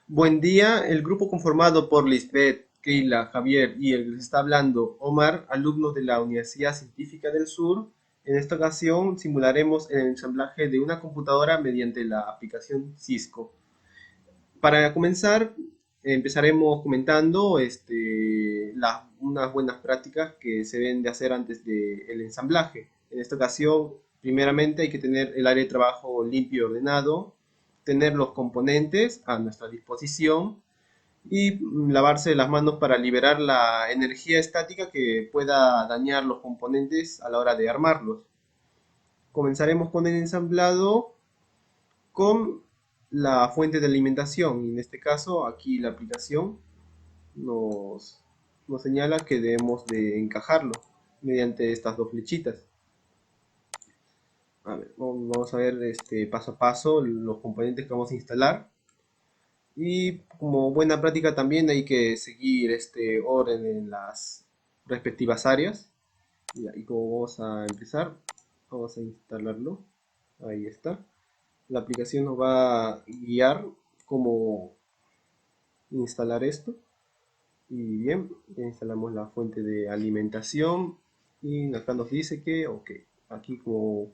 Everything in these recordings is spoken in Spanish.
Buen día, el grupo conformado por Lisbeth, Keila, Javier y el que les está hablando, Omar, alumnos de la Universidad Científica del Sur. En esta ocasión simularemos el ensamblaje de una computadora mediante la aplicación Cisco. Para comenzar, empezaremos comentando unas buenas prácticas que se deben de hacer antes del ensamblaje. En esta ocasión, primeramente hay que tener el área de trabajo limpio y ordenado, tener los componentes a nuestra disposición y lavarse las manos para liberar la energía estática que pueda dañar los componentes a la hora de armarlos. Comenzaremos con el ensamblado con la fuente de alimentación. Y en este caso, aquí la aplicación nos, nos señala que debemos de encajarlo mediante estas dos flechitas. A ver, vamos a ver paso a paso los componentes que vamos a instalar. Y como buena práctica también hay que seguir este orden en las respectivas áreas. Y como vamos a empezar, vamos a instalarlo. Ahí está. La aplicación nos va a guiar cómo instalar esto. Y bien, ya instalamos la fuente de alimentación. Y acá nos dice que, ok, aquí como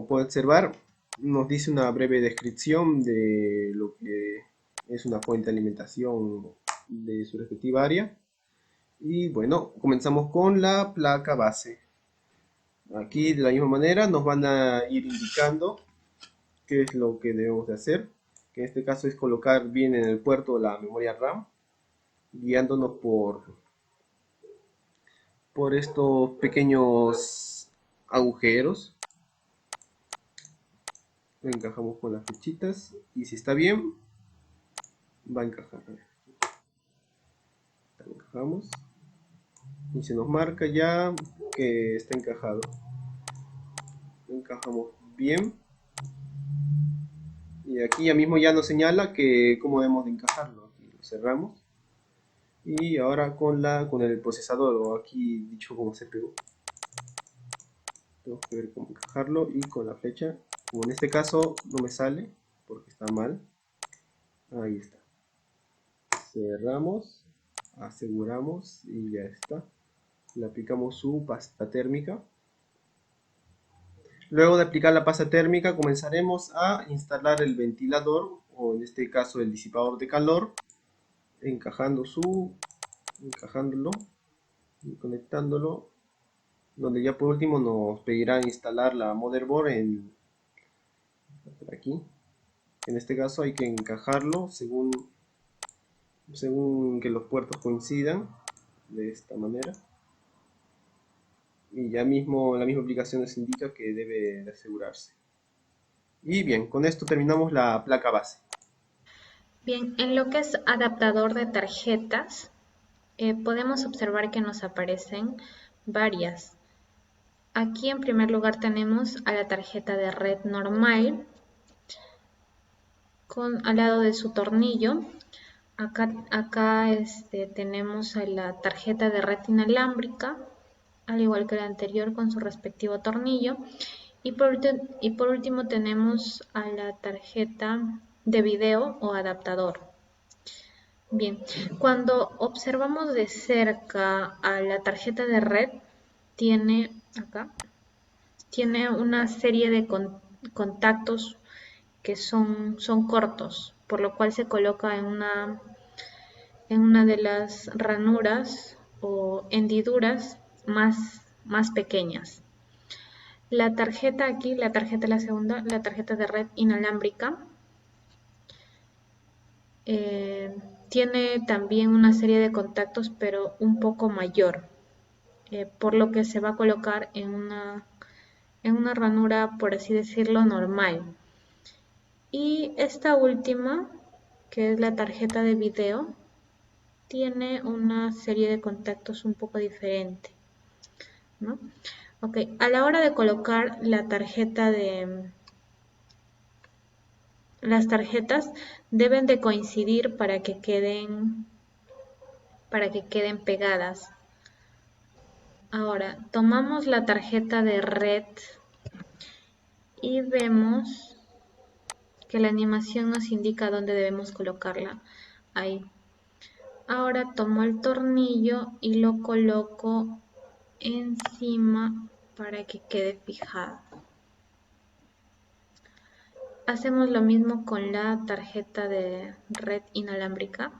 puede observar, nos dice una breve descripción de lo que es una fuente de alimentación de su respectiva área. Y bueno, comenzamos con la placa base. Aquí de la misma manera nos van a ir indicando qué es lo que debemos de hacer, que en este caso es colocar bien en el puerto la memoria RAM, guiándonos por estos pequeños agujeros. Lo encajamos con las flechitas y si está bien, va a encajar. Lo encajamos y se nos marca ya que está encajado. Lo encajamos bien y aquí ya mismo ya nos señala que cómo debemos de encajarlo. Aquí lo cerramos y ahora con el procesador, o aquí dicho como CPU, tengo que ver cómo encajarlo y con la flecha, como en este caso no me sale porque está mal, ahí está, cerramos, aseguramos y ya está. Le aplicamos su pasta térmica. Luego de aplicar la pasta térmica comenzaremos a instalar el ventilador, o en este caso el disipador de calor, encajándolo y conectándolo, donde ya por último nos pedirá instalar la motherboard por aquí. En este caso hay que encajarlo según que los puertos coincidan, de esta manera. Y ya mismo la misma aplicación nos indica que debe de asegurarse. Y bien, con esto terminamos la placa base. Bien, en lo que es adaptador de tarjetas, podemos observar que nos aparecen varias. Aquí en primer lugar tenemos a la tarjeta de red normal al lado de su tornillo. Acá tenemos a la tarjeta de red inalámbrica, al igual que la anterior con su respectivo tornillo. Y por último tenemos a la tarjeta de video o adaptador. Bien, cuando observamos de cerca a la tarjeta de red, tiene acá, tiene una serie de contactos que son cortos, por lo cual se coloca en una de las ranuras o hendiduras más pequeñas. La tarjeta aquí, la tarjeta la segunda, la tarjeta de red inalámbrica, tiene también una serie de contactos, pero un poco mayor, por lo que se va a colocar en una ranura, por así decirlo, normal. Y esta última, que es la tarjeta de video, tiene una serie de contactos un poco diferente, ¿no? Ok, a la hora de colocar las tarjetas deben de coincidir para que queden pegadas. Ahora, tomamos la tarjeta de red y vemos que la animación nos indica dónde debemos colocarla. Ahí. Ahora tomo el tornillo y lo coloco encima para que quede fijado. Hacemos lo mismo con la tarjeta de red inalámbrica.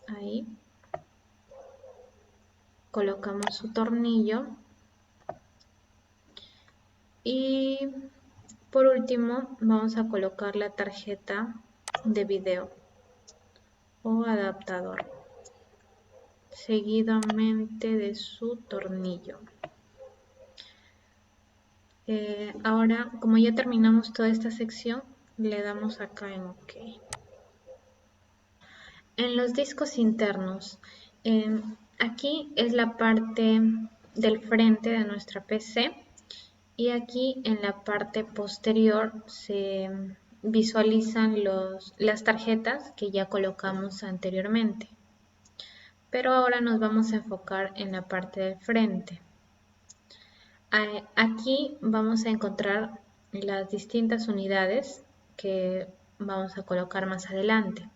Ahí. Colocamos su tornillo. Y por último vamos a colocar la tarjeta de video o adaptador seguidamente de su tornillo. Ahora, como ya terminamos toda esta sección, le damos acá en OK. En los discos internos, aquí es la parte del frente de nuestra PC y aquí en la parte posterior se visualizan las tarjetas que ya colocamos anteriormente. Pero ahora nos vamos a enfocar en la parte del frente. Aquí vamos a encontrar las distintas unidades que vamos a colocar más adelante.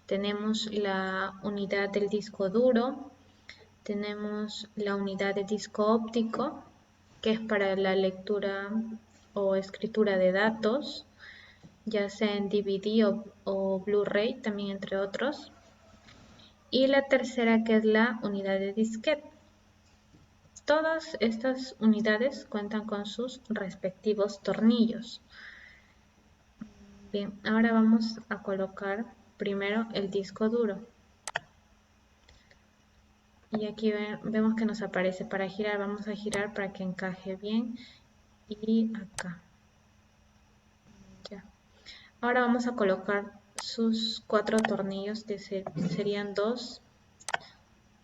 Tenemos la unidad del disco duro, tenemos la unidad de disco óptico, que es para la lectura o escritura de datos, ya sea en DVD o Blu-ray, también entre otros. Y la tercera, que es la unidad de disquete. Todas estas unidades cuentan con sus respectivos tornillos. Bien, ahora vamos a colocar primero el disco duro. Y aquí vemos que nos aparece para girar. Vamos a girar para que encaje bien. Y acá. Ya. Ahora vamos a colocar sus 4 tornillos, que serían 2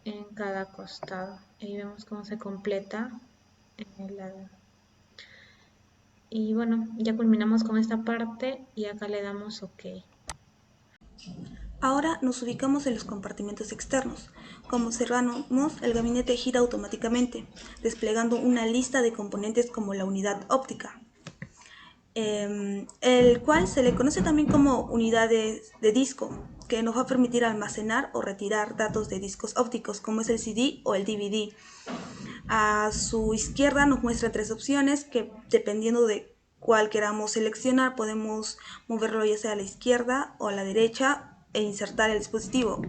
en cada costado. Ahí vemos cómo se completa en el lado. Y bueno, ya culminamos con esta parte y acá le damos OK. Ahora nos ubicamos en los compartimentos externos. Como observamos, el gabinete gira automáticamente, desplegando una lista de componentes como la unidad óptica, el cual se le conoce también como unidades de disco, que nos va a permitir almacenar o retirar datos de discos ópticos, como es el CD o el DVD. A su izquierda nos muestra 3 opciones que, dependiendo de cuál queramos seleccionar, podemos moverlo ya sea a la izquierda o a la derecha e insertar el dispositivo.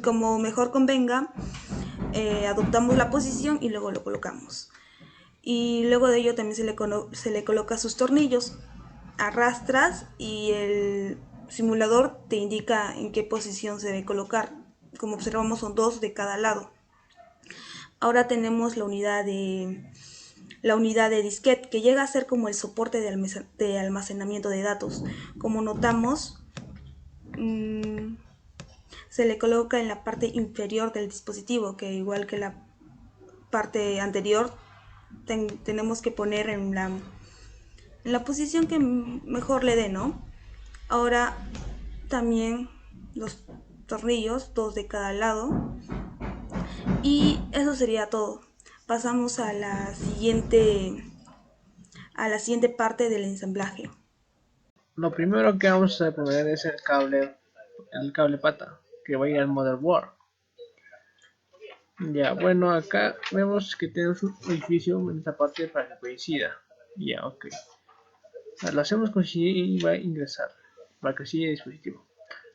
Como mejor convenga, adoptamos la posición y luego lo colocamos. Y luego de ello también se le coloca sus tornillos. Arrastras y el simulador te indica en qué posición se debe colocar. Como observamos, son 2 de cada lado. Ahora tenemos la unidad de disquete, que llega a ser como el soporte de almacenamiento de datos. Como notamos, se le coloca en la parte inferior del dispositivo, que igual que la parte anterior tenemos que poner en la posición que mejor le dé, ¿no? Ahora también los tornillos, 2 de cada lado. Y eso sería todo. Pasamos a la siguiente parte del ensamblaje. Lo primero que vamos a poner es el cable pata, que va a ir al motherboard. Ya, bueno, acá vemos que tenemos un edificio en esta parte para que coincida. Ya, ok. Lo hacemos coincidir y va a ingresar para que siga el dispositivo.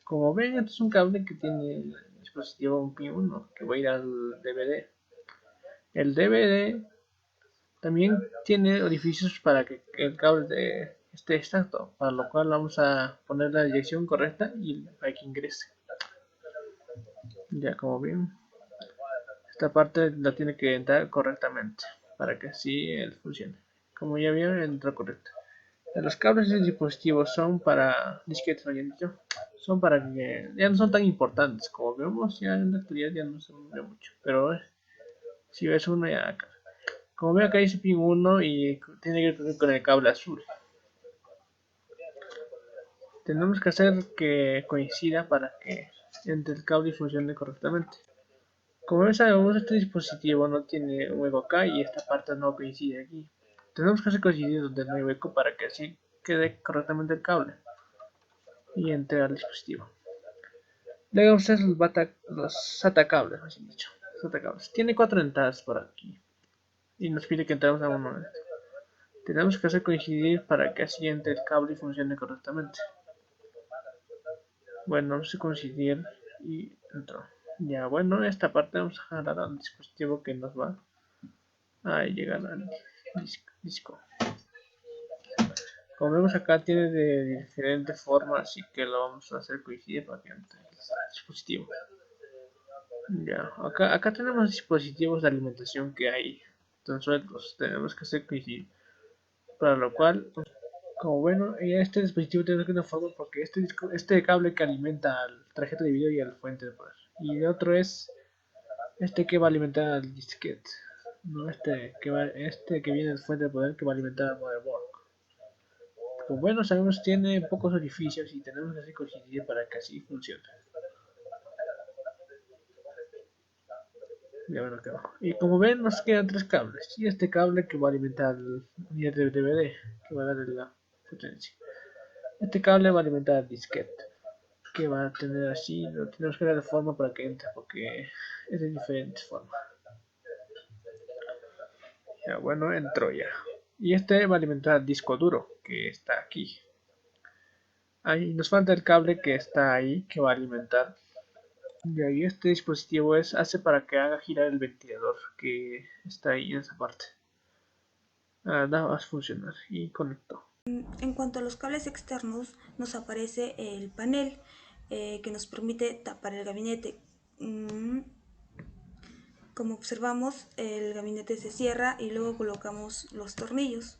Como ven, este es un cable que tiene el dispositivo un pin 1 que va a ir al DVD. El DVD también tiene orificios para que el cable esté exacto, para lo cual vamos a poner la dirección correcta y para que ingrese. Ya, como ven, esta parte la tiene que entrar correctamente para que así funcione. Como ya vieron, entró correcto. Los cables del dispositivo son para disquetes, son para que ya no son tan importantes. Como vemos, ya en la actualidad ya no se ve mucho, pero si ves uno ya acá. Como ven acá dice pin 1 y tiene que ver con el cable azul. Tenemos que hacer que coincida para que entre el cable y funcione correctamente. Como ven, sabemos, este dispositivo no tiene un hueco acá y esta parte no coincide aquí. Tenemos que hacer coincidir donde no hay hueco para que así quede correctamente el cable. y entré al dispositivo. Luego vamos a hacer los SATA cables, así dicho. SATA cables. Tiene 4 entradas por aquí y nos pide que entremos a uno de estos. Tenemos que hacer coincidir para que así entre el cable y funcione correctamente. Bueno, vamos a coincidir y entró. Ya, bueno, esta parte vamos a jalar al dispositivo que nos va a llegar al disco. Como vemos acá tiene de diferentes formas, así que lo vamos a hacer coincidir para que entre el dispositivo. Ya, acá tenemos dispositivos de alimentación que hay. Entonces los tenemos que hacer coincidir. Para lo cual, como bueno, este dispositivo tiene una forma porque este cable que alimenta al tarjeta de video y a la fuente de poder. Y el otro es este que va a alimentar al disquete. No este que viene de fuente de poder que va a alimentar al motherboard. Como bueno, sabemos tiene pocos orificios y tenemos que hacer coincidir para que así funcione. Ya bueno, quedó. Y como ven, nos quedan 3 cables. Y este cable que va a alimentar el unidad de DVD, que va a darle la potencia. Este cable va a alimentar el disquete, que va a tener así, lo tenemos que dar de forma para que entre, porque es de diferentes formas. Ya bueno, entró ya. Y este va a alimentar el disco duro, que está aquí. Ahí nos falta el cable que está ahí, que va a alimentar. Y ahí este dispositivo hace para que haga girar el ventilador, que está ahí en esa parte. Nada más funcionar y conectó. En cuanto a los cables externos, nos aparece el panel que nos permite tapar el gabinete. Como observamos, el gabinete se cierra y luego colocamos los tornillos.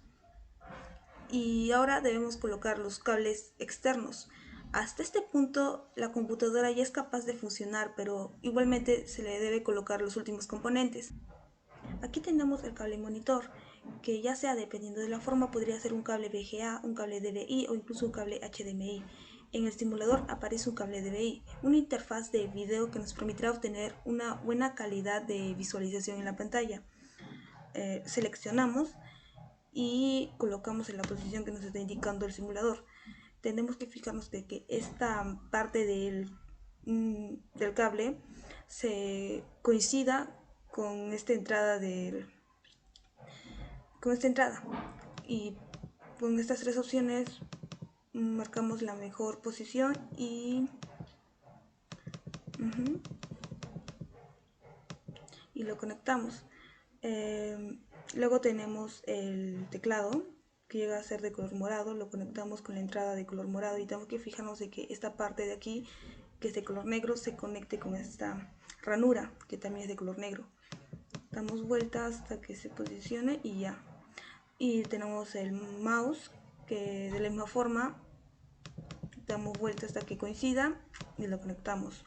Y ahora debemos colocar los cables externos. Hasta este punto la computadora ya es capaz de funcionar, pero igualmente se le debe colocar los últimos componentes. Aquí tenemos el cable monitor, que ya sea dependiendo de la forma podría ser un cable VGA, un cable DVI o incluso un cable HDMI. En el simulador aparece un cable DVI, una interfaz de video que nos permitirá obtener una buena calidad de visualización en la pantalla. Seleccionamos y colocamos en la posición que nos está indicando el simulador. Tenemos que fijarnos de que esta parte del cable se coincida con esta entrada y con estas 3 opciones marcamos la mejor posición y lo conectamos. Luego tenemos el teclado que llega a ser de color morado, lo conectamos con la entrada de color morado y tenemos que fijarnos de que esta parte de aquí, que es de color negro, se conecte con esta ranura que también es de color negro. Damos vuelta hasta que se posicione y ya. Y tenemos el mouse que de la misma forma damos vuelta hasta que coincida y lo conectamos.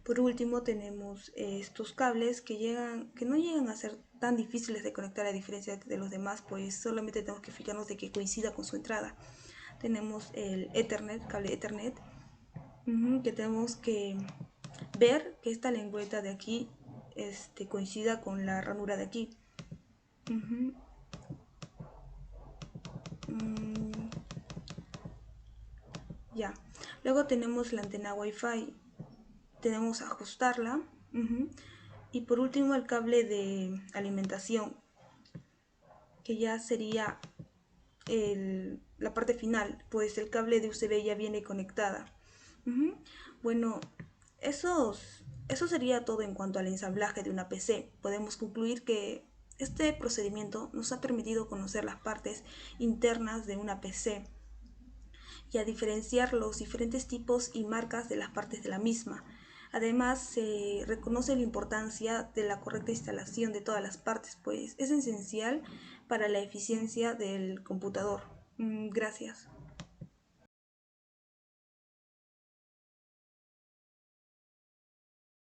Por último tenemos estos cables que no llegan a ser tan difíciles de conectar a diferencia de los demás, pues solamente tenemos que fijarnos de que coincida con su entrada. Tenemos el Ethernet, cable Ethernet, que tenemos que ver que esta lengüeta de aquí coincida con la ranura de aquí. Ya. Luego tenemos la antena Wi-Fi. Tenemos ajustarla. Y por último el cable de alimentación, que ya sería la parte final, pues el cable de USB ya viene conectada. Bueno, eso sería todo en cuanto al ensamblaje de una PC. Podemos concluir que este procedimiento nos ha permitido conocer las partes internas de una PC y a diferenciar los diferentes tipos y marcas de las partes de la misma. Además, se reconoce la importancia de la correcta instalación de todas las partes, pues es esencial para la eficiencia del computador. Gracias.